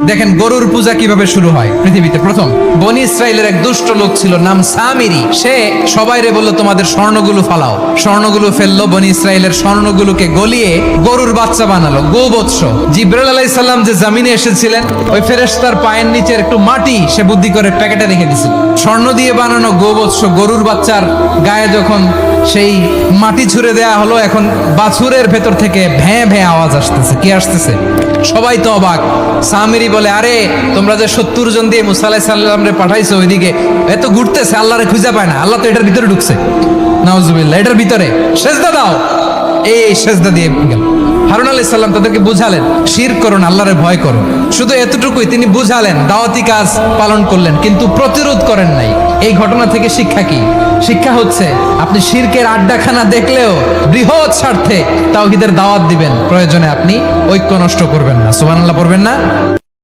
দেখেন গরুর পূজা কিভাবে শুরু হয় পৃথিবীতে প্রথম। বনি ইসরাইলের এক দুষ্ট লোক ছিল, নাম সামিরি। সে সবাইরে বলল তোমাদের স্বর্ণগুলো ফালাও। স্বর্ণগুলো ফেললো, বনি ইসরাইলের স্বর্ণগুলোকে গলিয়ে গরুর বাচ্চা বানালো, গোবৎস। জিব্রাইল আলাইহিস সালাম যে জমিনে এসেছিলেন, ওই ফেরেশতার পায়ের নিচের একটু মাটি সে বুদ্ধি করে প্যাকেটে রেখে দিছিল। স্বর্ণ দিয়ে বানানো গোবৎস গরুর বাচ্চার গায়ে যখন সেই মাটি ছুঁড়ে দেয়া হলো, এখন বাছুরের ভেতর থেকে ভ্যাঁ ভ্যাঁ আওয়াজ আসতেছে। কি আসতেছে? সবাই তো অবাক। সামিরি বলে, আরে তোমরা যে 70 জন দিয়ে মুসা আলাইহিস সালামরে পাঠাইছো ওইদিকে, এত ঘুরতেছে, আল্লাহরে খুঁজে পায় না, আল্লাহ তো এটার ভিতরে ঢুকছে। নাউজুবিল্লাহ, এটার ভিতরে সেজদা দাও। এই সেজদা দিয়ে গেল। হারুন আলাইহিস সালাম তাদেরকে বুঝালেন, শিরক করো না, আল্লাহরে ভয় করো। শুধু এতটুকুই তিনি বুঝালেন, দাওয়াতি কাজ পালন করলেন, কিন্তু প্রতিরোধ করেন নাই। এই ঘটনা থেকে শিক্ষা কি? শিক্ষা হচ্ছে আপনি শিরকের আড্ডাখানা দেখলেও বৃহৎ স্বার্থে তাওহীদের দাওয়াত দিবেন, প্রয়োজনে আপনি ঐক্য নষ্ট করবেন না। সুবহানাল্লাহ পড়বেন না?